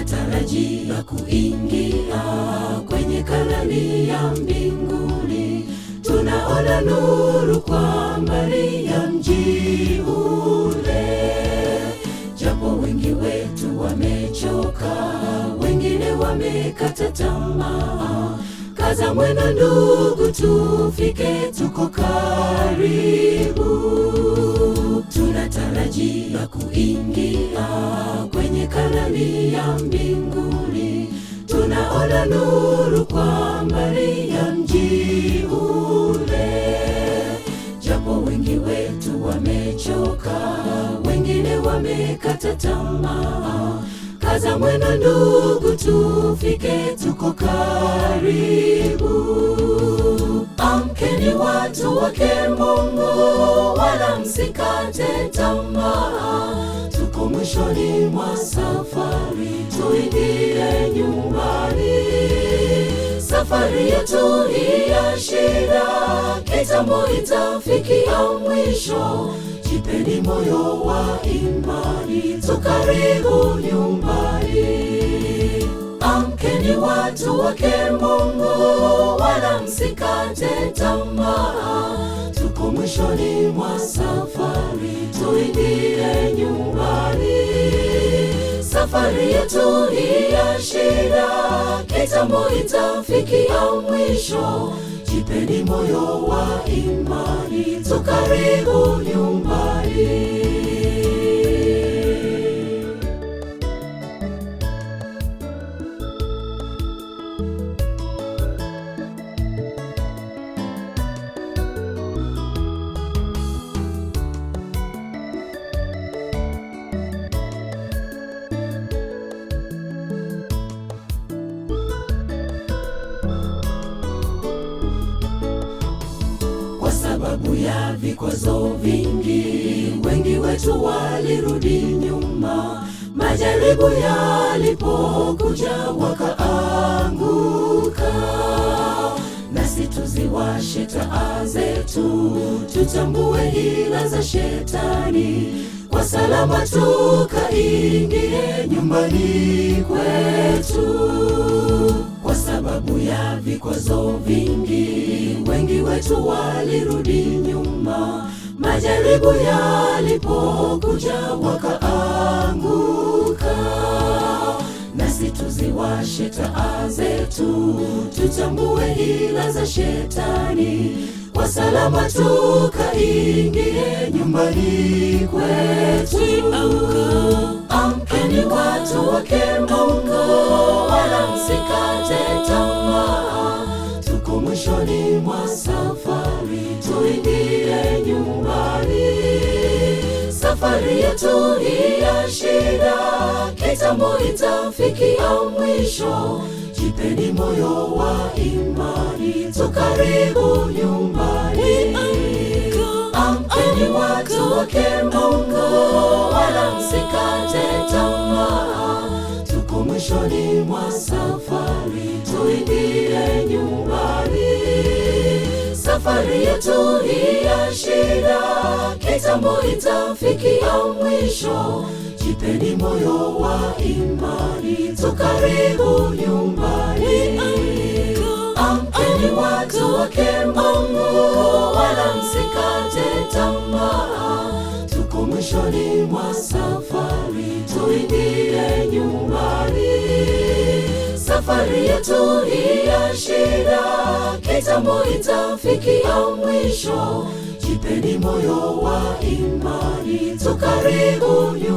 tunatarajia kuingia kwenye Kanaani ya mbinguni. Tunaona nuru kwa mbali ya mji ule, japo wengi wetu wamechoka, wengine wamekata tamaa. Kaza mwendo ndugu, tufike, tuko karibu. Tunatarajia kuingia kwenye Kanaani ya mbinguni. Tunaona nuru kwa mbali ya mji ule, japo wengi wetu wamechoka, wengine wamekata tamaa. Kaza mwendo ndugu, tufike, tuko karibu. Amkeni watu wake Mungu, wala msikate tamaa. Tuko mwishoni mwa safari, tuingie nyumbani. Safari yetu hii ya shida, kitambo itafikia mwisho. Jipeni moyo wa imani, tukaribu nyumbani. Amkeni watu wake Mungu, wala msikate tamaa. Tuko mwishoni mwa safari, tuingie nyumbani. Safari yetu hii ya shida, kitambo itafikia mwisho. Jipeni moyo wa imani, tukaribu nyumbani. Sababu ya vikwazo vingi, wengi wetu walirudi nyuma. Majaribu yalipokuja wakaanguka. Nasi tuziwashe taa zetu, tutambue hila za shetani. Kwa salama tukaingie nyumbani kwetu. Kwa sababu ya vikwazo vingi, wengi wetu walirudi nyuma. Majaribu yalipokuja wakaanguka. Nasi tuziwashe taa zetu, tutambue hila za shetani. Kwa salama tukaingie nyumbani kwetu. Amkeni watu wake Mungu, wala msikate tamaa. Tuko mwishoni mwa safari, tuingie nyumbani. Safari yetu hii ya shida, kitambo itafikia mwisho. Jipeni moyo wa imani, tukaribu nyumbani. Amkeni watu wake Mungu, wala msikate tamaa. Tuko mwishoni mwa safari, tuingie nyumbani. Safari yetu hii ya shida, kitambo itafikia mwisho. Jipeni moyo wa imani, tukaribu nyumbani. Amkeni watu wake Mungu, wala msikate tamaa. Tuko mwishoni mwa safari, tuingie nyumbani. Safari yetu hii ya shida, kitambo itafikia mwisho. Jipeni moyo wa imani, tukaribu nyumbani.